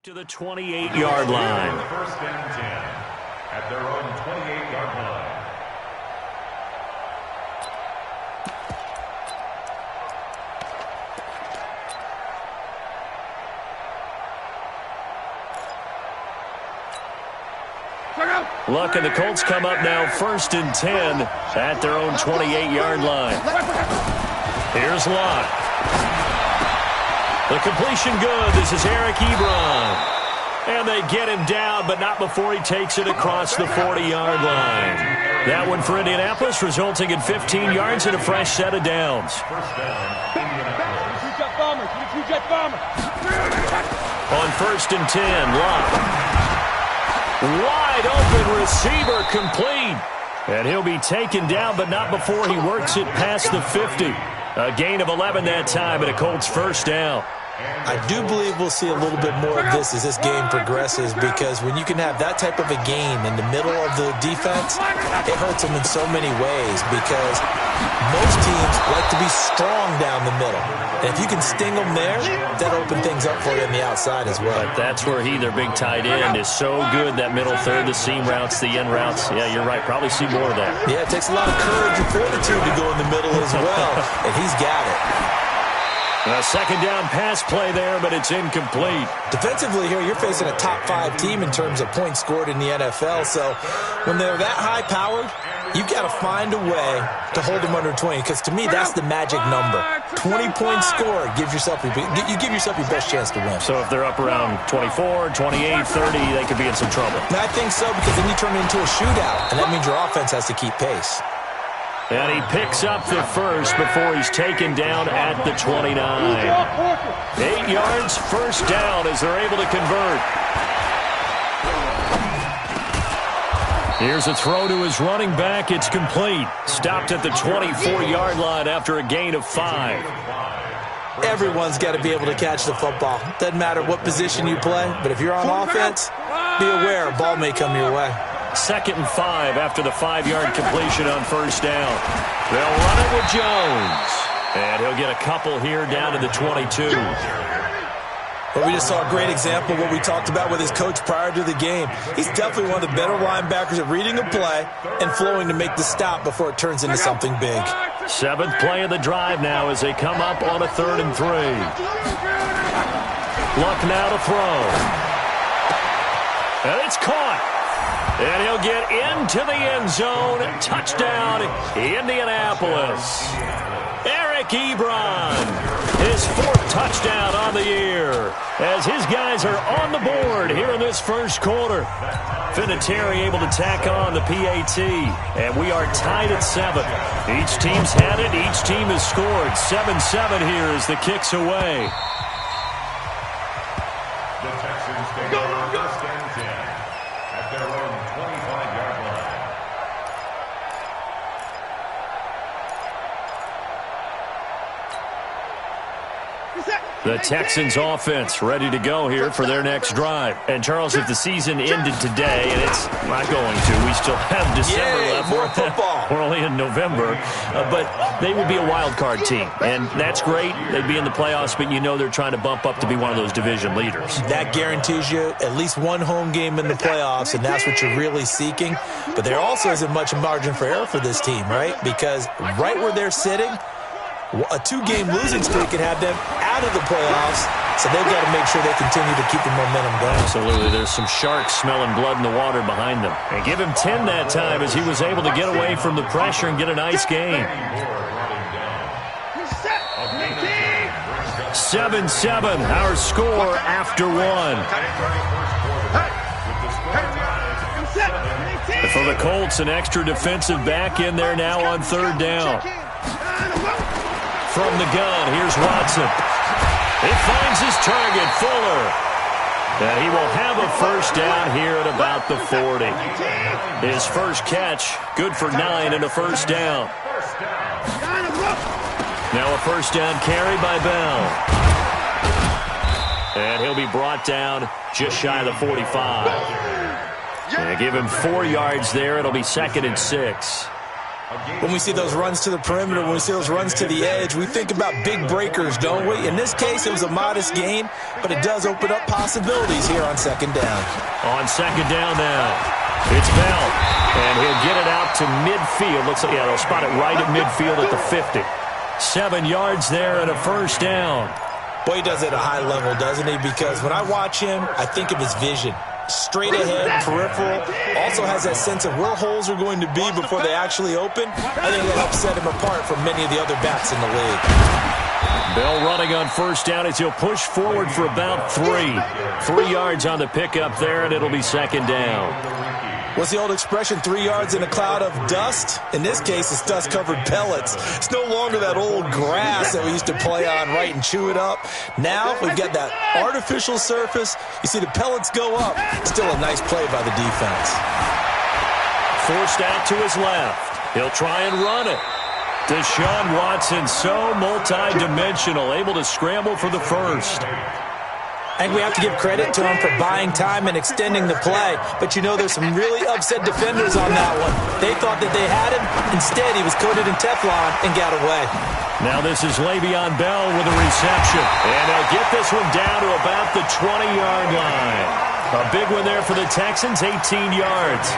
To the 28-yard line. First and 10 at their own 28-yard line. Luck and the Colts come up now first and 10 at their own 28-yard line. Here's Luck. The completion good. This is Eric Ebron. And they get him down, but not before he takes it across the 40-yard line. That one for Indianapolis, resulting in 15 yards and a fresh set of downs. First down, Indianapolis. On first and 10, Luck. Wide open receiver complete. And he'll be taken down, but not before he works it past the 50. A gain of 11 that time, and a Colts first down. I do believe we'll see a little bit more of this as this game progresses, because when you can have that type of a game in the middle of the defense, it hurts them in so many ways, because most teams like to be strong down the middle. And if you can sting them there, that opens things up for you on the outside as well. But that's where their big tight end, is so good, that middle third, the seam routes, the end routes. Yeah, you're right. Probably see more of that. Yeah, it takes a lot of courage and fortitude to go in the middle as well, and he's got it. A second down pass play there, but it's incomplete. Defensively here, you're facing a top-5 team in terms of points scored in the NFL. So when they're that high-powered, you've got to find a way to hold them under 20. Because to me, that's the magic number. 20 points scored gives yourself you give yourself your best chance to win. So if they're up around 24, 28, 30, they could be in some trouble. And I think so, because then you turn it into a shootout, and that means your offense has to keep pace. And he picks up the first before he's taken down at the 29. 8 yards, first down as they're able to convert. Here's a throw to his running back. It's complete. Stopped at the 24-yard line after a gain of 5. Everyone's got to be able to catch the football. Doesn't matter what position you play, but if you're on offense, be aware a ball may come your way. 2nd and 5 after the 5-yard completion on first down. They'll run it with Jones. And he'll get a couple here down to the 22. Well, we just saw a great example of what we talked about with his coach prior to the game. He's definitely one of the better linebackers at reading a play and flowing to make the stop before it turns into something big. 7th play of the drive now as they come up on a 3rd and 3. Luck now to throw. And it's caught. And he'll get into the end zone. Touchdown, Indianapolis. Eric Ebron, his 4th touchdown on the year, as his guys are on the board here in this first quarter. Vinatieri able to tack on the PAT, and we are tied at 7. Each team's had it. Each team has scored. 7-7 here as the kick's away. The Texans take over first and 10 at their own 25-yard line. The Texans offense ready to go here for their next drive. And, Charles, if the season ended today, and it's not going to, we still have December left. More football. We're only in November. But they would be a wild card team. And that's great. They'd be in the playoffs, but you know they're trying to bump up to be one of those division leaders. That guarantees you at least one home game in the playoffs, and that's what you're really seeking. But there also isn't much margin for error for this team, right? Because right where they're sitting, a 2-game losing streak can have them out of the playoffs, so they've got to make sure they continue to keep the momentum going. Absolutely. There's some sharks smelling blood in the water behind them. And give him 10 that time as he was able to get away from the pressure and get a nice gain. 7-7, our score after 1. For the Colts, an extra defensive back in there now on 3rd down. From the gun, here's Watson. He finds his target, Fuller. And he will have a first down here at about the 40. His first catch, good for 9 and a first down. Now a first down carry by Bell. And he'll be brought down just shy of the 45. And give him 4 yards there. It'll be 2nd and 6. When we see those runs to the perimeter, when we see those runs to the edge, we think about big breakers, don't we? In this case, it was a modest gain, but it does open up possibilities here on second down. On second down now, it's Bell, and he'll get it out to midfield. Looks like, yeah, they'll spot it right at midfield at the 50. 7 yards there and a first down. Boy, he does it at a high level, doesn't he? Because when I watch him, I think of his vision. Straight ahead, peripheral, also has that sense of where holes are going to be before they actually open. I think that helps set him apart from many of the other backs in the league. Bell running on first down as he'll push forward for about 3. 3 yards on the pickup there, and it'll be second down. What's the old expression, 3 yards in a cloud of dust? In this case, it's dust-covered pellets. It's no longer that old grass that we used to play on, right, and chew it up. Now we've got that artificial surface. You see the pellets go up. Still a nice play by the defense. Forced out to his left. He'll try and run it. Deshaun Watson, so multi-dimensional, able to scramble for the first. I think we have to give credit to him for buying time and extending the play. But, you know, there's some really upset defenders on that one. They thought that they had him. Instead, he was coated in Teflon and got away. Now this is Le'Veon Bell with a reception. And they'll get this one down to about the 20-yard line. A big one there for the Texans, 18 yards.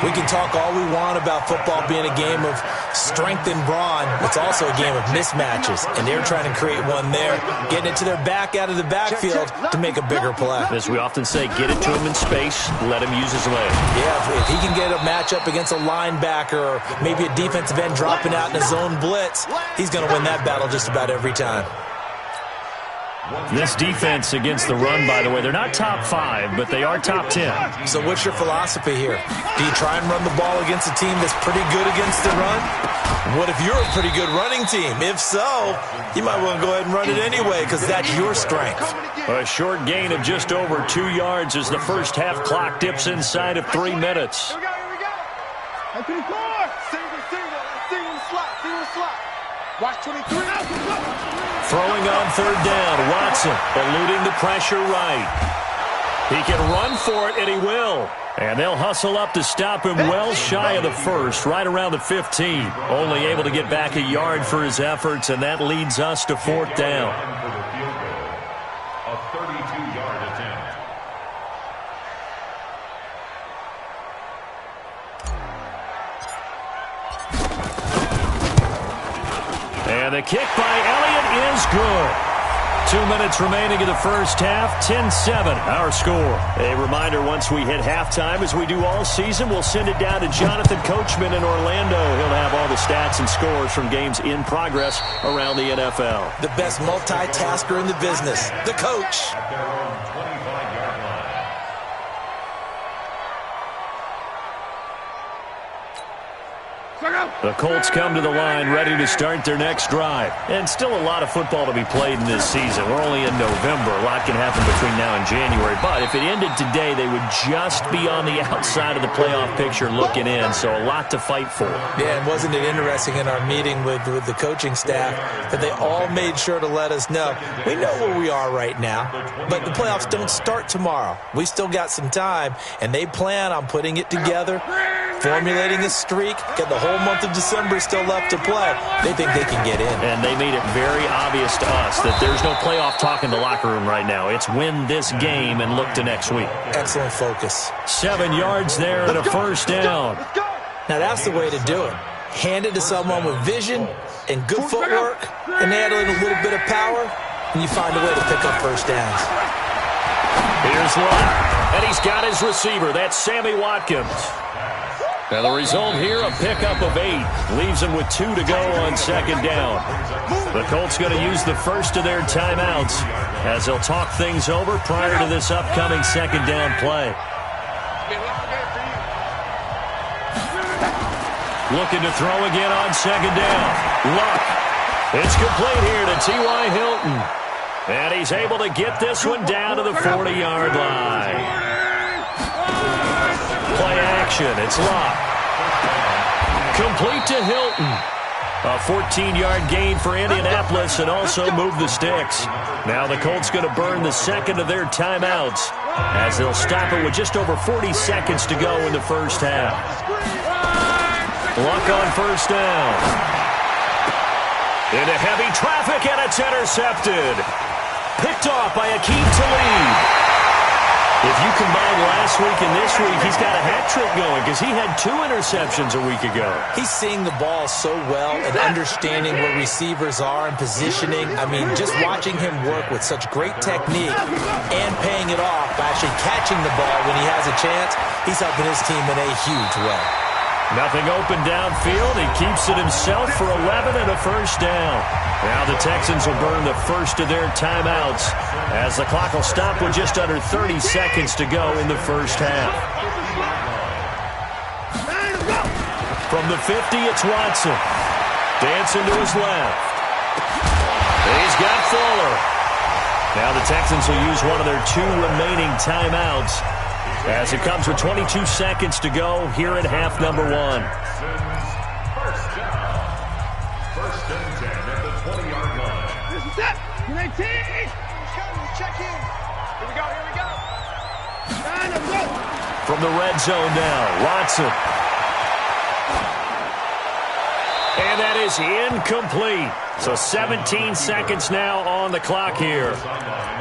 We can talk all we want about football being a game of strength and brawn. It's also a game of mismatches, and they're trying to create one there, getting it to their back out of the backfield to make a bigger play. As we often say, get it to him in space, let him use his leg. Yeah, if he can get a matchup against a linebacker or maybe a defensive end dropping out in a zone blitz, he's going to win that battle just about every time. This defense against the run, by the way, they're not top 5, but they are top 10. So what's your philosophy here? Do you try and run the ball against a team that's pretty good against the run? What if you're a pretty good running team? If so, you might want to go ahead and run it anyway because that's your strength. A short gain of just over 2 yards as the first half clock dips inside of 3 minutes. Here we go. Single slot. Watch 23. Throwing on third down, Watson eluding the pressure right. He can run for it, and he will. And they'll hustle up to stop him well shy of the first, right around the 15. Only able to get back a yard for his efforts, and that leads us to fourth down. A 32-yard attempt. And the kick by Elliott is good. 2 minutes remaining in the first half, 10-7 our score. A reminder, once we hit halftime, as we do all season, we'll send it down to Jonathan Coachman in Orlando. He'll have all the stats and scores from games in progress around the NFL. The best multitasker in the business, the coach. At their own 25-yard line. The Colts come to the line ready to start their next drive. And still a lot of football to be played in this season. We're only in November. A lot can happen between now and January. But if it ended today, they would just be on the outside of the playoff picture looking in. So a lot to fight for. Yeah, and wasn't it interesting in our meeting with the coaching staff that they all made sure to let us know, we know where we are right now, but the playoffs don't start tomorrow. We still got some time, and they plan on putting it together, formulating a streak, get the whole month of December still left to play. They think they can get in. And they made it very obvious to us that there's no playoff talk in the locker room right now. It's win this game and look to next week. Excellent focus. 7 yards there and a first down. Now that's the way to do it. Hand it to someone with vision and good footwork, and add in a little bit of power, and you find a way to pick up first downs. Here's Lott, and he's got his receiver. That's Sammy Watkins. Now the result here, a pickup of 8. Leaves them with 2 to go on second down. The Colts going to use the first of their timeouts as they'll talk things over prior to this upcoming second down play. Looking to throw again on second down. Luck. It's complete here to T.Y. Hilton. And he's able to get this one down to the 40-yard line. Play action. It's Luck. Complete to Hilton. A 14-yard gain for Indianapolis and also move the sticks. Now the Colts going to burn the second of their timeouts as they'll stop it with just over 40 seconds to go in the first half. Luck on first down. Into heavy traffic, and it's intercepted. Picked off by Akeem Talib. If you combine last week and this week, he's got a hat trick going because he had 2 interceptions a week ago. He's seeing the ball so well and understanding where receivers are and positioning. I mean, just watching him work with such great technique and paying it off by actually catching the ball when he has a chance, he's helping his team in a huge way. Nothing open downfield. He keeps it himself for 11 and a first down. Now the Texans will burn the first of their timeouts as the clock will stop with just under 30 seconds to go in the first half. From the 50, it's Watson. Dancing to his left. He's got Fuller. Now the Texans will use one of their 2 remaining timeouts as it comes with 22 seconds to go here in half number 1. First down. First and 10 at the 20-yard line. This is it. 19. Check in. Here we go. Here we go. From the red zone now, Watson. And that is incomplete. So 17 seconds now on the clock here.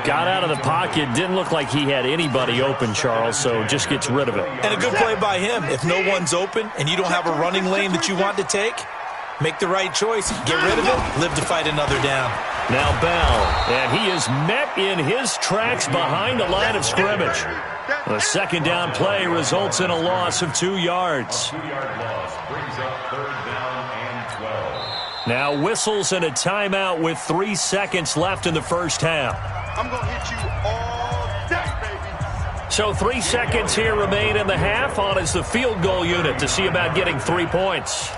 Got out of the pocket. Didn't look like he had anybody open, Charles, so just gets rid of it. And a good play by him. If no one's open and you don't have a running lane that you want to take, make the right choice. Get rid of it. Live to fight another down. Now Bell, and he is met in his tracks behind the line of scrimmage. The second down play results in a loss of 2 yards. 2-yard loss brings up third down and 12. Now whistles and a timeout with 3 seconds left in the first half. I'm going to hit you all day, baby. So 3 seconds here remain in the half. On is the field goal unit to see about getting 3 points.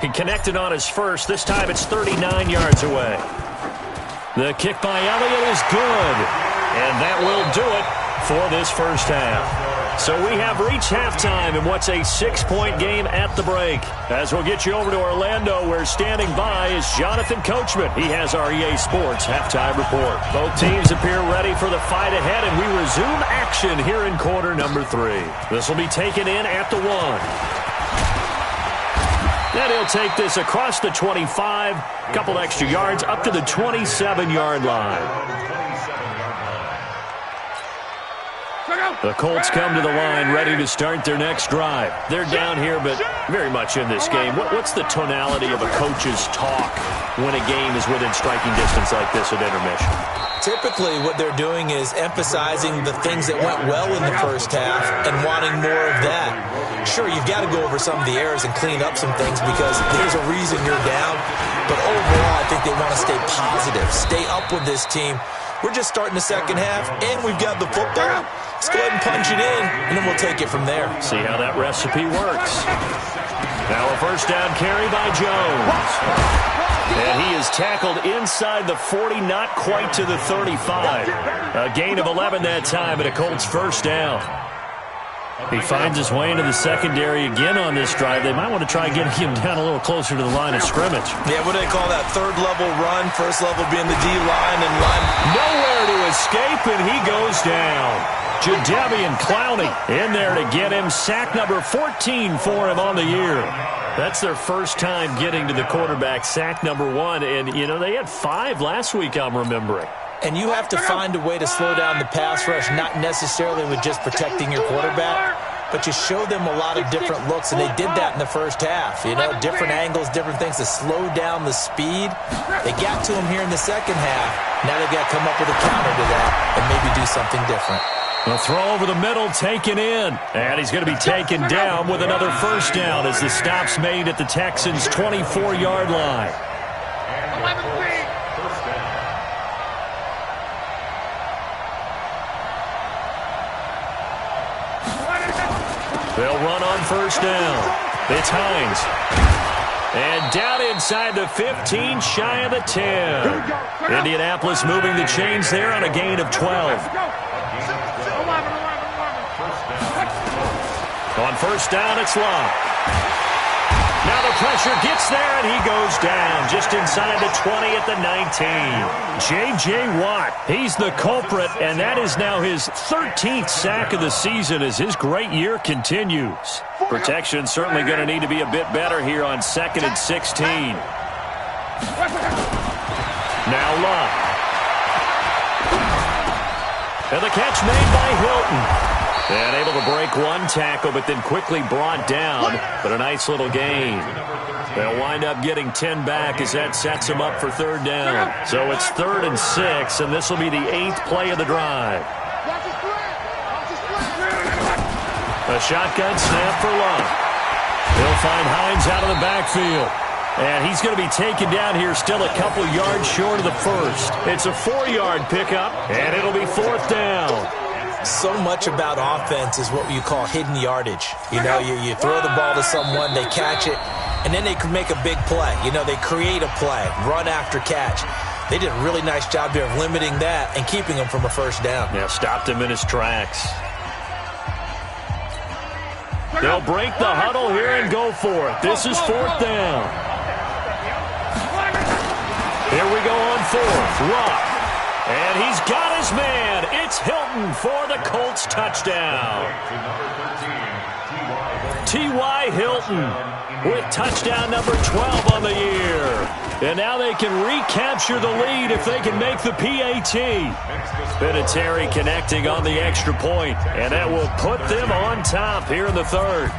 He connected on his first. This time it's 39 yards away. The kick by Elliott is good. And that will do it for this first half. So we have reached halftime in what's a 6-point game at the break. As we'll get you over to Orlando, where standing by is Jonathan Coachman. He has our EA Sports halftime report. Both teams appear ready for the fight ahead, and we resume action here in quarter number 3. This will be taken in at the 1. Then he'll take this across the 25, couple extra yards, up to the 27-yard line. The Colts come to the line ready to start their next drive. They're down here, but very much in this game. What's the tonality of a coach's talk when a game is within striking distance like this at intermission? Typically, what they're doing is emphasizing the things that went well in the first half and wanting more of that. Sure, you've got to go over some of the errors and clean up some things because there's a reason you're down. But overall, I think they want to stay positive, stay up with this team. We're just starting the second half, and we've got the football. Let's go ahead and punch it in, and then we'll take it from there. See how that recipe works. Now a first down carry by Jones. And he is tackled inside the 40, not quite to the 35. A gain of 11 that time, and a Colts first down. He finds his way into the secondary again on this drive. They might want to try getting him down a little closer to the line of scrimmage. Yeah, what do they call that? Third level run, first level being the D-line and line. Nowhere to escape, and he goes down. Jadeveon Clowney in there to get him. Sack number 14 for him on the year. That's their first time getting to the quarterback, sack number 1. And, you know, they had 5 last week, I'm remembering. And you have to find a way to slow down the pass rush, not necessarily with just protecting your quarterback, but you show them a lot of different looks, and they did that in the first half. You know, different angles, different things to slow down the speed. They got to him here in the second half. Now they've got to come up with a counter to that and maybe do something different. The throw over the middle taken in. And he's going to be taken down with another first down as the stop's made at the Texans' 24-yard line. They'll run on first down. It's Hines. And down inside the 15, shy of the 10. Indianapolis moving the chains there on a gain of 12. On first down, it's Locke. Now the pressure gets there, and he goes down just inside the 20 at the 19. J.J. Watt, he's the culprit, and that is now his 13th sack of the season as his great year continues. Protection certainly going to need to be a bit better here on 2nd and 16. Now Luck. And the catch made by Hilton. And able to break one tackle, but then quickly brought down. But a nice little gain. They'll wind up getting 10 back as that sets them up for 3rd down. So it's 3rd and 6, and this will be the 8th play of the drive. A shotgun snap for Luck. He'll find Hines out of the backfield. And he's going to be taken down here still a couple yards short of the first. It's a 4-yard pickup, and it'll be 4th down. So much about offense is what you call hidden yardage. You know, you throw the ball to someone, they catch it, and then they can make a big play. You know, they create a play, run after catch. They did a really nice job there of limiting that and keeping him from a 1st down. Yeah, stopped him in his tracks. They'll break the huddle here and go for it. This is 4th down. Here we go on 4th. Luck. And he's got his man. It's Hilton for the Colts touchdown. T.Y. Hilton with touchdown number 12 on the year. And now they can recapture the lead if they can make the PAT. Vinatieri connecting on the extra point, and that will put them on top here in the 3rd.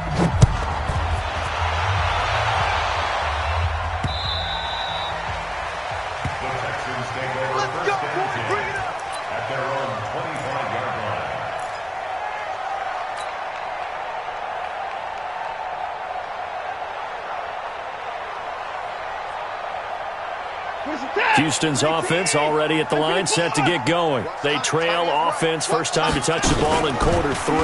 Houston's offense already at the line, set to get going. They trail offense, first time to touch the ball in quarter 3,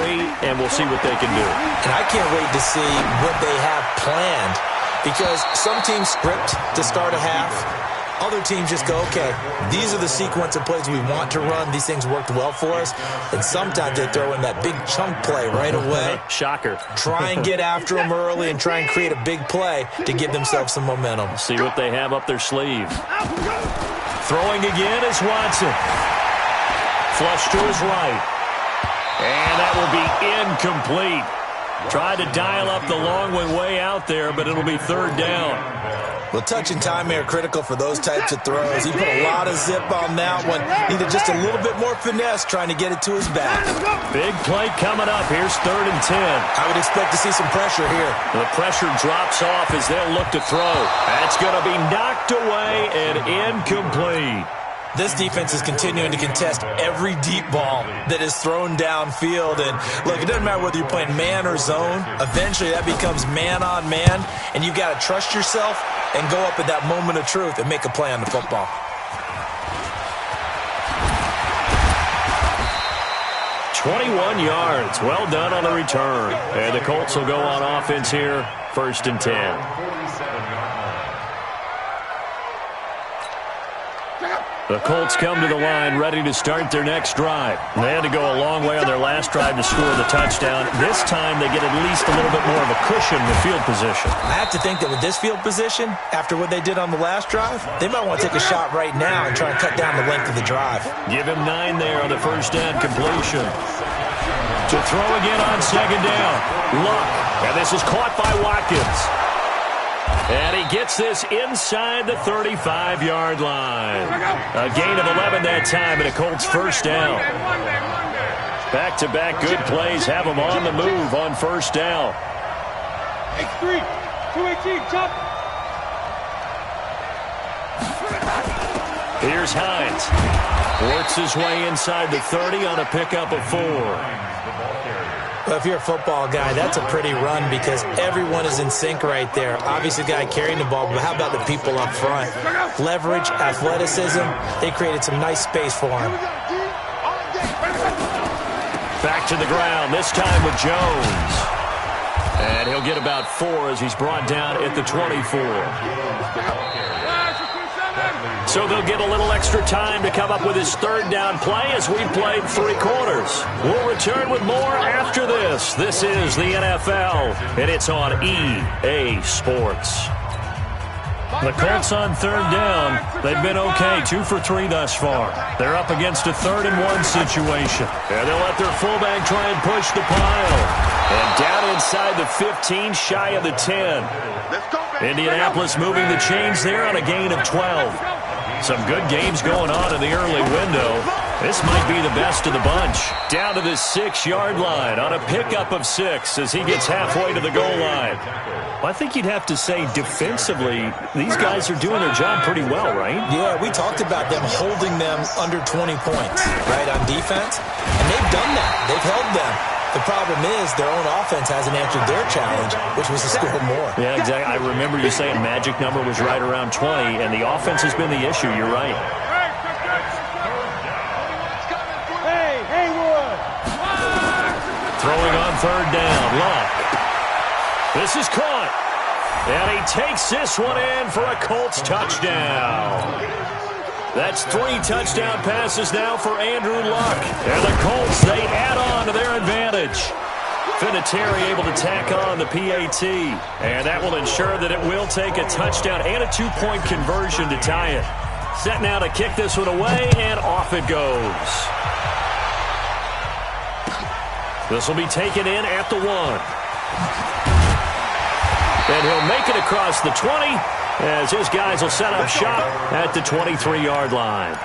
and we'll see what they can do. And I can't wait to see what they have planned, because some teams script to start a half. Other teams just go, okay, these are the sequence of plays we want to run. These things worked well for us. And sometimes they throw in that big chunk play right away. Shocker. Try and get after them early and try and create a big play to give themselves some momentum. See what they have up their sleeve. Throwing again is Watson. Flush to his right. And that will be incomplete. Tried to dial up the long one way out there, but it'll be 3rd down. Well, touch and time are critical for those types of throws. He put a lot of zip on that one. Needed just a little bit more finesse trying to get it to his back. Big play coming up. Here's 3rd and 10. I would expect to see some pressure here. The pressure drops off as they'll look to throw. That's going to be knocked away and incomplete. This defense is continuing to contest every deep ball that is thrown downfield. And, look, it doesn't matter whether you're playing man or zone. Eventually, that becomes man-on-man, and you've got to trust yourself and go up at that moment of truth and make a play on the football. "21 yards. Well done on the return. And the Colts will go on offense here, 1st and 10. The Colts come to the line ready to start their next drive. They had to go a long way on their last drive to score the touchdown. This time they get at least a little bit more of a cushion with field position. I have to think that with this field position, after what they did on the last drive, they might want to take a shot right now and try and cut down the length of the drive. Give him 9 there on the 1st down completion. To throw again on 2nd down. Luck. And this is caught by Watkins. And he gets this inside the 35-yard line. A gain of 11 that time, and a Colts 1st down. Back-to-back good plays have them on the move on 1st down. X3, 218, jump. Here's Hines. Works his way inside the 30 on a pickup of 4. Well, if you're a football guy, that's a pretty run because everyone is in sync right there. Obviously, the guy carrying the ball, but how about the people up front? Leverage, athleticism, they created some nice space for him. Back to the ground, this time with Jones. And he'll get about 4 as he's brought down at the 24. So they'll get a little extra time to come up with his third down play as we played 3 quarters. We'll return with more after this. This is the NFL, and it's on EA Sports. The Colts on third down. They've been okay, 2 for 3 thus far. They're up against a 3rd-and-1 situation. And they'll let their fullback try and push the pile. And down inside the 15, shy of the 10. Indianapolis moving the chains there on a gain of 12. Some good games going on in the early window. This might be the best of the bunch. Down to the 6-yard line on a pickup of 6 as he gets halfway to the goal line. Well, I think you'd have to say defensively, these guys are doing their job pretty well, right? Yeah, we talked about them holding them under 20 points, right, on defense. And they've done that. They've held them. The problem is their own offense hasn't answered their challenge, which was to score more. Yeah, exactly. I remember you saying magic number was right around 20, and the offense has been the issue. You're right. Throwing on third down, Luck. This is caught. And he takes this one in for a Colts touchdown. That's 3 touchdown passes now for Andrew Luck. And the Colts, they add on to their advantage. Vinatieri able to tack on the PAT. And that will ensure that it will take a touchdown and a 2-point conversion to tie it. Set now to kick this one away, and off it goes. This will be taken in at the 1. And he'll make it across the 20 as his guys will set up shop at the 23-yard line.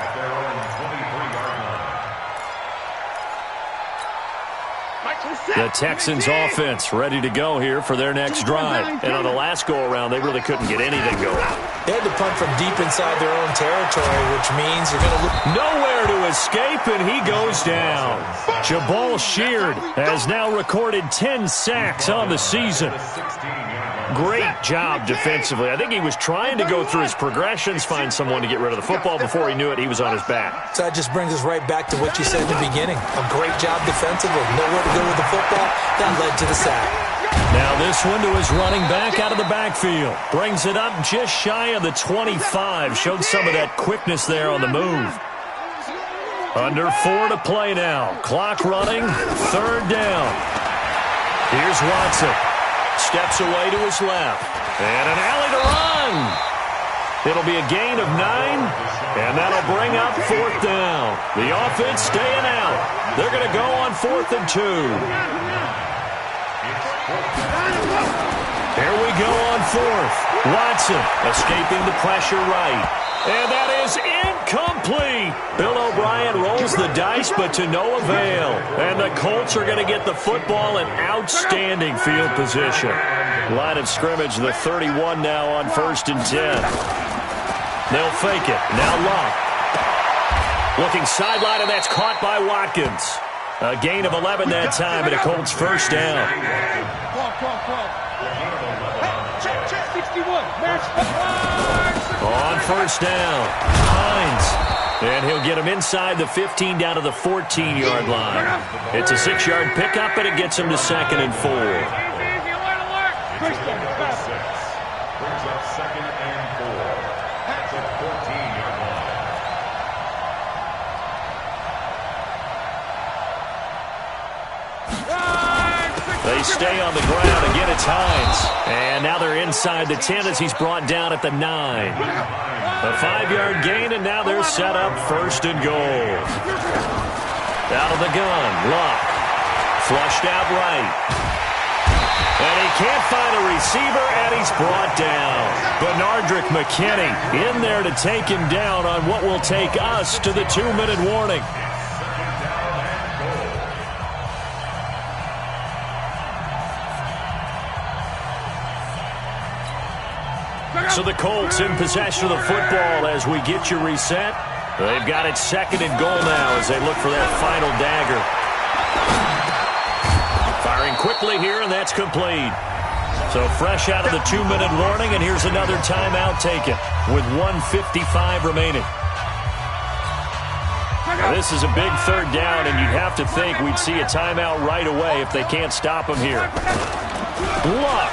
The Texans offense ready to go here for their next drive. And on the last go-around, they really couldn't get anything going. They had to punt from deep inside their own territory, which means they're going to look nowhere to escape, and he goes down. Jabal Sheard has now recorded 10 sacks on the season. Great job defensively. I think he was trying to go through his progressions, find someone to get rid of the football. Before he knew it, he was on his back. So that just brings us right back to what you said in the beginning. A great job defensively. Nowhere to go with the football. That led to the sack. Now this one to his running back out of the backfield. Brings it up just shy of the 25. Showed some of that quickness there on the move. Under 4 to play now. Clock running. Third down. Here's Watson. Steps away to his left. And an alley to run. It'll be a gain of 9. And that'll bring up 4th down. The offense staying out. They're going to go on 4th and 2. Here we go on 4th. Watson escaping the pressure right. And that is incomplete. Bill O'Brien rolls the dice, but to no avail. And the Colts are going to get the football in outstanding field position. Line of scrimmage, the 31 now on 1st and 10. They'll fake it. Now Luck. Looking sideline, and that's caught by Watkins. A gain of 11 that time, and a Colts first down. 61. On first down, Hines. And he'll get him inside the 15 down to the 14-yard line. It's a 6-yard pickup, and it gets him to 2nd and 4. Brings up 2nd and 4. That's a 14-yard line. They stay on the ground. Again, it's Hines. And now they're inside the 10 as he's brought down at the 9. A 5-yard gain, and now they're set up 1st and goal. Out of the gun, Luck. Flushed out right. And he can't find a receiver, and he's brought down. Benardrick McKinney in there to take him down on what will take us to the 2-minute warning. So the Colts in possession of the football as we get you reset. They've got it 2nd and goal now as they look for that final dagger. Firing quickly here, and that's complete. So fresh out of the 2-minute warning, and here's another timeout taken with 1:55 remaining. Now, this is a big third down, and you'd have to think we'd see a timeout right away if they can't stop him here. Luck.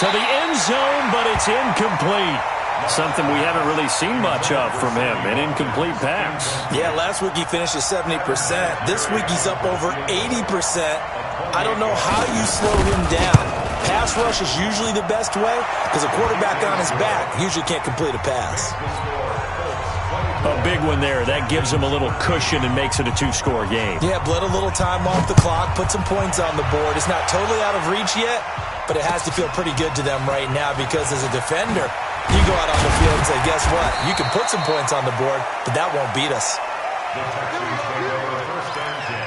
to the end zone, but it's incomplete. Something we haven't really seen much of from him, an incomplete pass. Yeah, last week he finished at 70%. This week he's up over 80%. I don't know how you slow him down. Pass rush is usually the best way because a quarterback on his back usually can't complete a pass. A big one there. That gives him a little cushion and makes it a two-score game. Yeah, bled a little time off the clock, put some points on the board. It's not totally out of reach yet, but it has to feel pretty good to them right now because as a defender, you go out on the field and say, guess what? You can put some points on the board, but that won't beat us. The Texans take over first and 10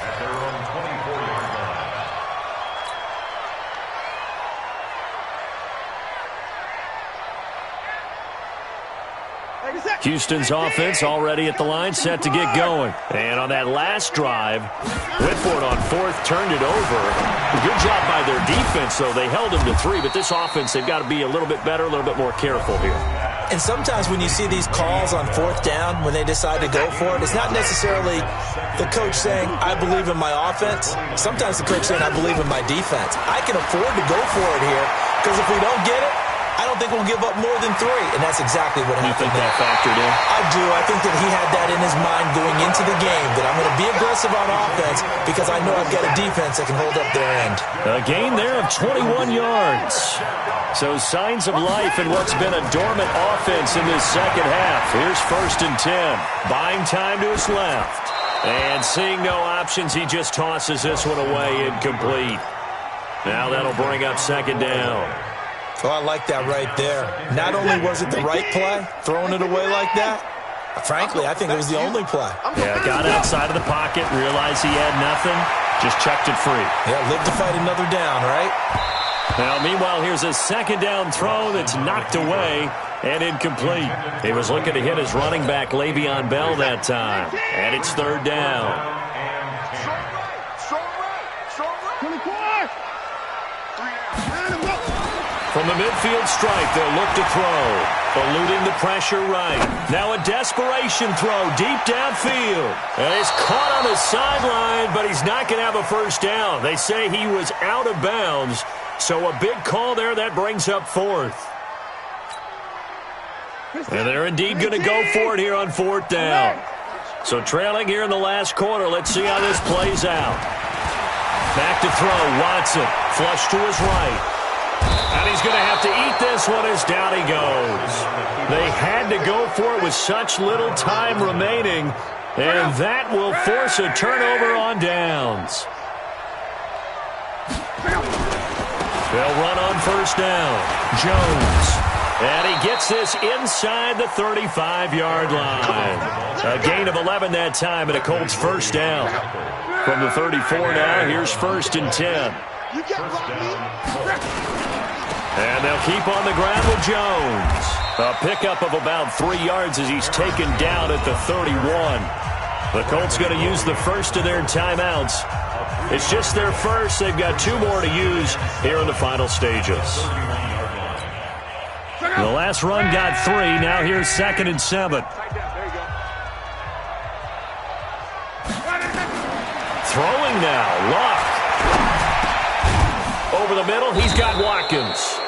at their own 24-yard line. Houston's offense already at the line, set to get going. And on that last drive, Whitford on fourth turned it over. Good job by their defense, though. They held them to 3, but this offense, they've got to be a little bit better, a little bit more careful here. And sometimes when you see these calls on fourth down, when they decide to go for it, it's not necessarily the coach saying, I believe in my offense. Sometimes the coach saying, I believe in my defense. I can afford to go for it here because if we don't get it, I don't think we'll give up more than 3, and that's exactly what happened. You think that factored in? I do. I think that he had that in his mind going into the game, that I'm going to be aggressive on offense because I know I've got a defense that can hold up their end. A gain there of 21 yards. So signs of life in what's been a dormant offense in this second half. Here's first and 10. Buying time to his left. And seeing no options, he just tosses this one away incomplete. Now that'll bring up second down. Oh, I like that right there. Not only was it the right play, throwing it away like that, frankly, I think it was the only play. Yeah, got outside of the pocket, realized he had nothing, just chucked it free. Yeah, live to fight another down, right? Now, meanwhile, here's a second down throw that's knocked away and incomplete. He was looking to hit his running back, Le'Veon Bell, that time. And it's third down. From the midfield stripe, they'll look to throw. Eluding the pressure right. Now a desperation throw deep downfield. And it's caught on the sideline, but he's not going to have a first down. They say he was out of bounds. So a big call there. That brings up fourth. And they're indeed going to go for it here on fourth down. So trailing here in the last quarter. Let's see how this plays out. Back to throw. Watson. Flush to his right. And he's going to have to eat this one as down he goes. They had to go for it with such little time remaining, and that will force a turnover on downs. They'll run on first down. Jones. And he gets this inside the 35-yard line. A gain of 11 that time, and a Colts first down. From the 34 now, here's first and 10. And they'll keep on the ground with Jones. A pickup of about 3 yards as he's taken down at the 31. The Colts going to use the first of their timeouts. It's just their first. They've got 2 more to use here in the final stages. The last run got 3. Now here's second and 7. Throwing now. Luck. Over the middle, he's got Watkins.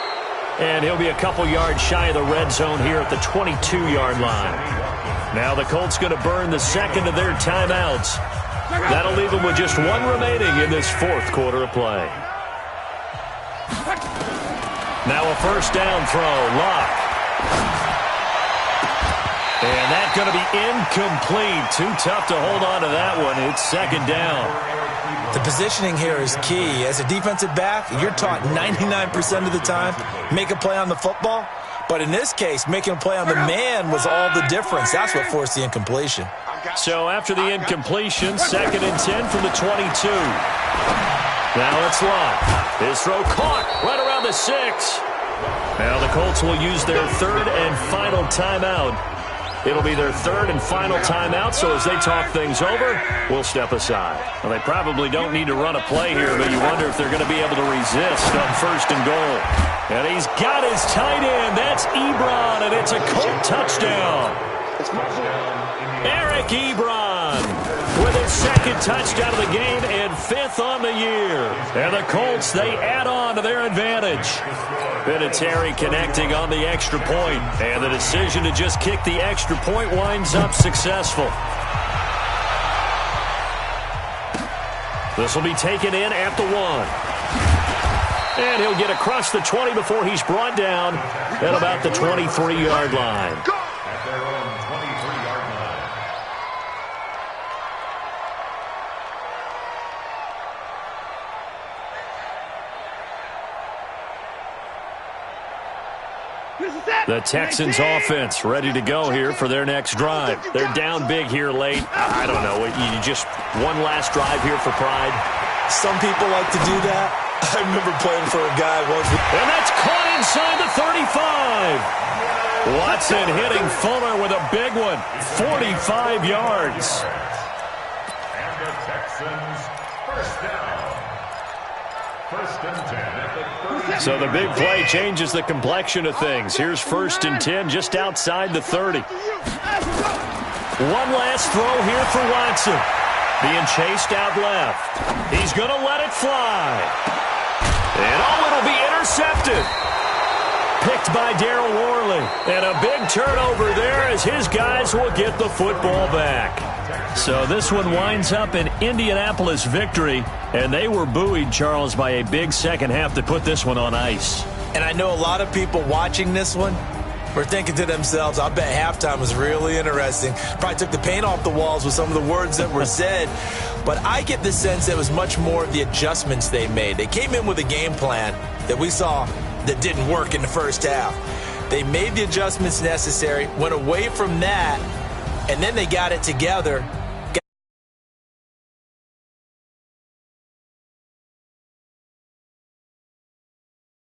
And he'll be a couple yards shy of the red zone here at the 22-yard line. Now the Colts going to burn the second of their timeouts. That'll leave them with just 1 remaining in this fourth quarter of play. Now a first down throw. Luck. And that's going to be incomplete. Too tough to hold on to that one. It's second down. The positioning here is key. As a defensive back, you're taught 99% of the time, make a play on the football. But in this case, making a play on the man was all the difference. That's what forced the incompletion. So after the incompletion, second and 10 from the 22. Now it's Luck. His throw caught right around the 6. Now the Colts will use their third and final timeout. It'll be their third and final timeout, so as they talk things over, we'll step aside. Well, they probably don't need to run a play here, but you wonder if they're going to be able to resist on first and goal. And he's got his tight end. That's Ebron, and it's a Colt touchdown. Eric Ebron. with his second touchdown of the game and 5th on the year. And the Colts, they add on to their advantage. Vinatieri connecting on the extra point, and the decision to just kick the extra point winds up successful. This will be taken in at the 1. And he'll get across the 20 before he's brought down at about the 23-yard line. At their own 23-yard line. The Texans offense ready to go here for their next drive. They're down big here late. I don't know. You just one last drive here for pride. Some people like to do that. I remember playing for a guy once. And that's caught inside the 35. Watson hitting Fuller with a big one. 45 yards. And the Texans first down. First and 10 at the 30. So the big play changes the complexion of things. Here's 1st and 10 just outside the 30. One last throw here for Watson. Being chased out left. He's going to let it fly. And it'll be intercepted. Picked by Darryl Worley. And a big turnover there as his guys will get the football back. So this one winds up an Indianapolis victory. And they were buoyed, Charles, by a big second half to put this one on ice. And I know a lot of people watching this one were thinking to themselves, I bet halftime was really interesting. Probably took the paint off the walls with some of the words that were said. But I get the sense it was much more of the adjustments they made. They came in with a game plan that we saw that didn't work in the first half. They made the adjustments necessary, went away from that, and then they got it together